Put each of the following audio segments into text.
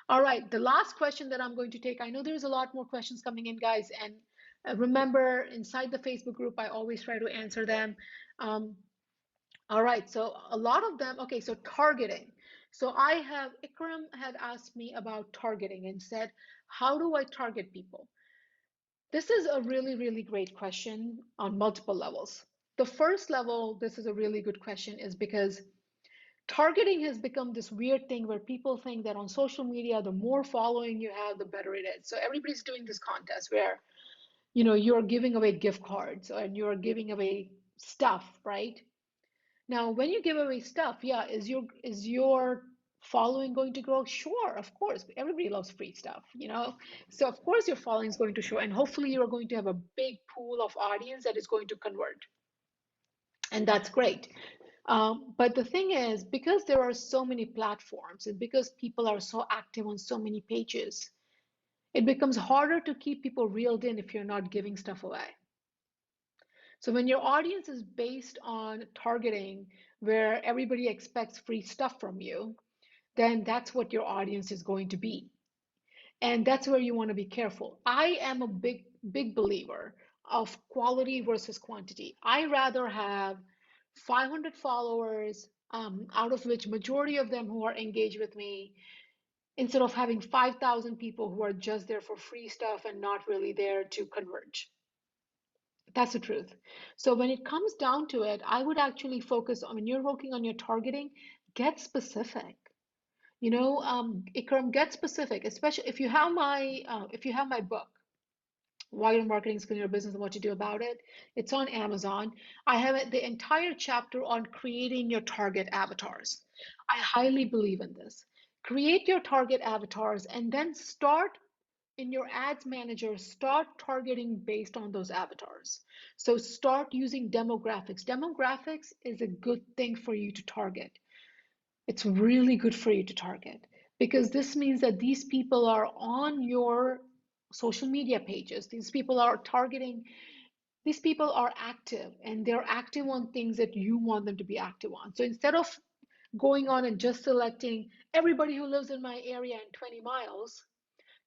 All right, the last question that I'm going to take, I know there's a lot more questions coming in, guys, and remember, inside the Facebook group, I always try to answer them. Um, all right, so a lot of them, okay, so targeting. So Ikram had asked me about targeting and said, how do I target people? This is a really, really great question on multiple levels. The first level, this is a really good question, is because targeting has become this weird thing where people think that on social media, the more following you have, the better it is. So everybody's doing this contest where, you're giving away gift cards and you're giving away stuff, right? Now, when you give away stuff, yeah, is your following going to grow? Sure, of course. Everybody loves free stuff. So of course your following is going to show, and hopefully you are going to have a big pool of audience that is going to convert, and that's great. But the thing is, because there are so many platforms and because people are so active on so many pages, it becomes harder to keep people reeled in if you're not giving stuff away. So when your audience is based on targeting where everybody expects free stuff from you, then that's what your audience is going to be. And that's where you want to be careful. I am a big, big believer of quality versus quantity. I rather have 500 followers, out of which majority of them who are engaged with me, instead of having 5,000 people who are just there for free stuff and not really there to converge. That's the truth. So when it comes down to it, I would actually focus on when you're working on your targeting, get specific. Ikram, get specific, especially if you have my book, Why Your Marketing is Killing Your Business and What to Do About It. It's on Amazon. I have the entire chapter on creating your target avatars. I highly believe in this. Create your target avatars and then start in your ads manager, start targeting based on those avatars. So start using demographics. Demographics is a good thing for you to target. It's really good for you to target because this means that these people are on your social media pages. These people are targeting, these people are active and they're active on things that you want them to be active on. So instead of going on and just selecting everybody who lives in my area in 20 miles,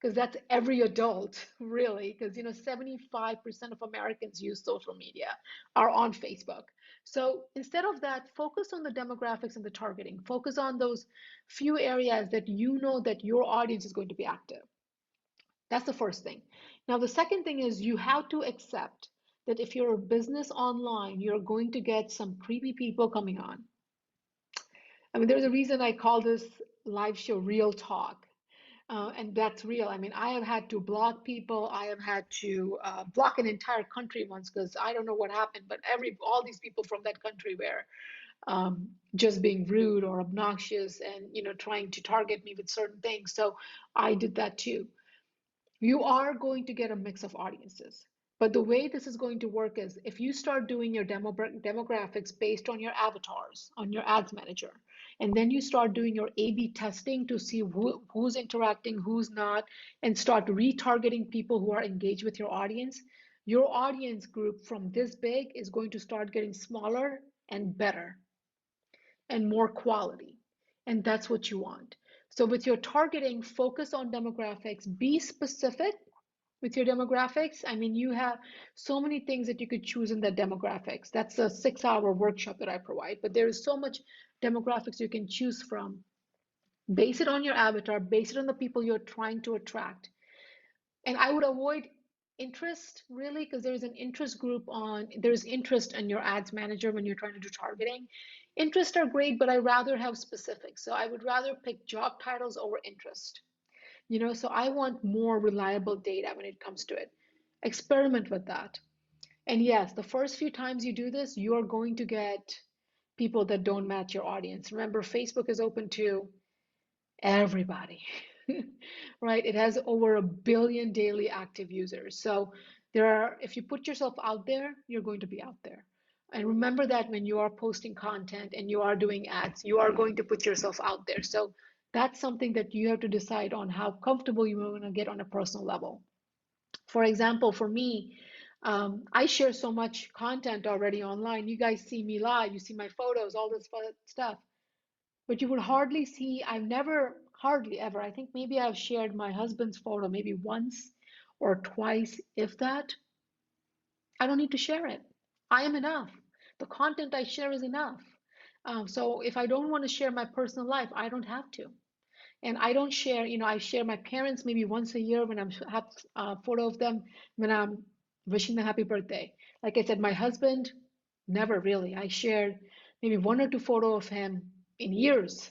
because that's every adult, really, because 75% of Americans use social media, are on Facebook. So instead of that, focus on the demographics and the targeting. Focus on those few areas that you know that your audience is going to be active. That's the first thing. Now, the second thing is you have to accept that if you're a business online, you're going to get some creepy people coming on. I mean, there's a reason I call this live show Real Talk. And that's real. I mean, I have had to block people. I have had to block an entire country once because I don't know what happened, but all these people from that country were just being rude or obnoxious and trying to target me with certain things. So I did that too. You are going to get a mix of audiences. But the way this is going to work is if you start doing your demographics based on your avatars, on your ads manager, and then you start doing your A/B testing to see who's interacting, who's not, and start retargeting people who are engaged with your audience group from this big is going to start getting smaller and better and more quality. And that's what you want. So with your targeting, focus on demographics, be specific with your demographics. I mean, you have so many things that you could choose in the demographics. That's a 6-hour workshop that I provide, but there is so much demographics you can choose from. Base it on your avatar, base it on the people you're trying to attract. And I would avoid interest really because there's interest in your ads manager when you're trying to do targeting. Interests are great, but I rather have specifics. So I would rather pick job titles over interest. So I want more reliable data when it comes to it. Experiment with that. And yes, the first few times you do this, you are going to get people that don't match your audience. Remember, Facebook is open to everybody, right? It has over 1 billion daily active users. So if you put yourself out there, you're going to be out there. And remember that when you are posting content and you are doing ads, you are going to put yourself out there. So that's something that you have to decide on how comfortable you want to get on a personal level. For example, for me, I share so much content already online. You guys see me live, you see my photos, all this stuff, but you would hardly see, I've never Hardly ever. I think maybe I've shared my husband's photo maybe once or twice, if that. I don't need to share it. I am enough. The content I share is enough. So if I don't want to share my personal life, I don't have to. And I don't share, I share my parents maybe once a year when I'm have a photo of them when I'm wishing them happy birthday. Like I said, my husband, never really. I shared maybe one or two photo of him in years.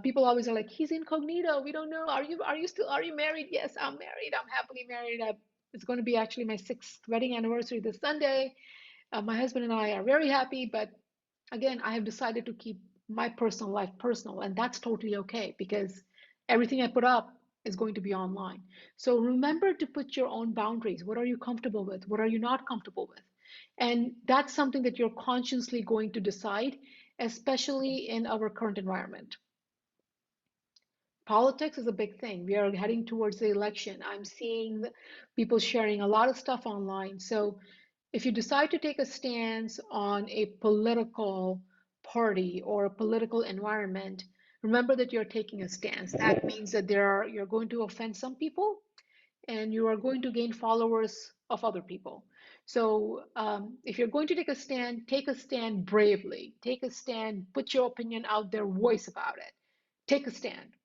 People always are like, he's incognito. We don't know. Are you married? Yes, I'm married. I'm happily married. It's going to be actually my sixth wedding anniversary this Sunday. My husband and I are very happy, but again, I have decided to keep my personal life personal, and that's totally okay because everything I put up is going to be online. So remember to put your own boundaries. What are you comfortable with? What are you not comfortable with? And that's something that you're consciously going to decide, especially in our current environment. Politics is a big thing. We are heading towards the election. I'm seeing people sharing a lot of stuff online. So if you decide to take a stance on a political party or a political environment, remember that you're taking a stance. That means that you're going to offend some people and you are going to gain followers of other people. So if you're going to take a stand bravely, take a stand, put your opinion out there, voice about it, take a stand.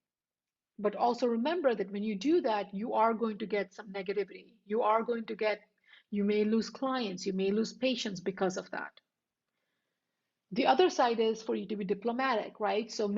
But also remember that when you do that, you are going to get some negativity. You may lose clients, you may lose patients because of that. The other side is for you to be diplomatic, right? So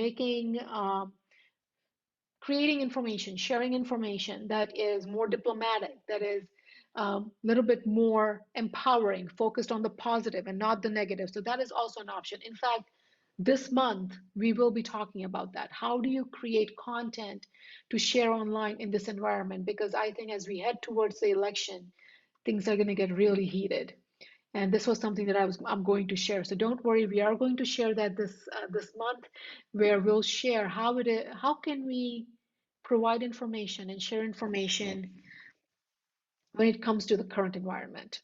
creating information, sharing information that is more diplomatic, that is a little bit more empowering, focused on the positive and not the negative. So that is also an option. In fact, this month we will be talking about that. How do you create content to share online in this environment? Because I think as we head towards the election, things are going to get really heated. And this was something that I'm going to share. So don't worry, we are going to share that this month, where we'll share how can we provide information and share information when it comes to the current environment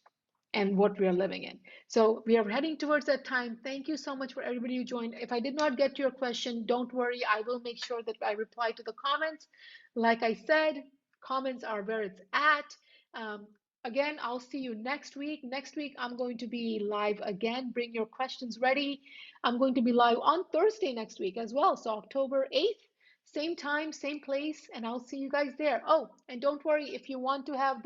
and what we are living in. So we are heading towards that time. Thank you so much for everybody who joined. If I did not get to your question, don't worry. I will make sure that I reply to the comments. Like I said, comments are where it's at. Um, Again, I'll see you next week. Next week, I'm going to be live again. Bring your questions ready. I'm going to be live on Thursday next week as well. So October 8th, same time, same place, and I'll see you guys there. Oh, and don't worry, if you want to have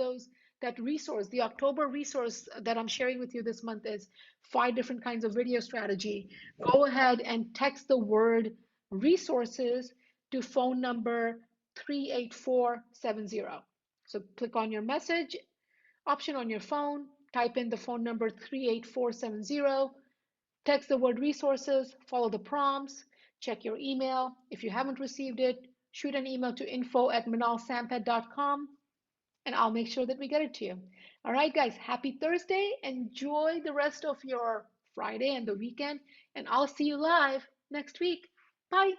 that resource, the October resource that I'm sharing with you this month is 5 different kinds of video strategy. Go ahead and text the word resources to phone number 38470. So click on your message option on your phone, type in the phone number 38470, text the word resources, follow the prompts, check your email. If you haven't received it, shoot an email to info@minalsampat.com and I'll make sure that we get it to you. All right, guys, happy Thursday. Enjoy the rest of your Friday and the weekend, and I'll see you live next week. Bye.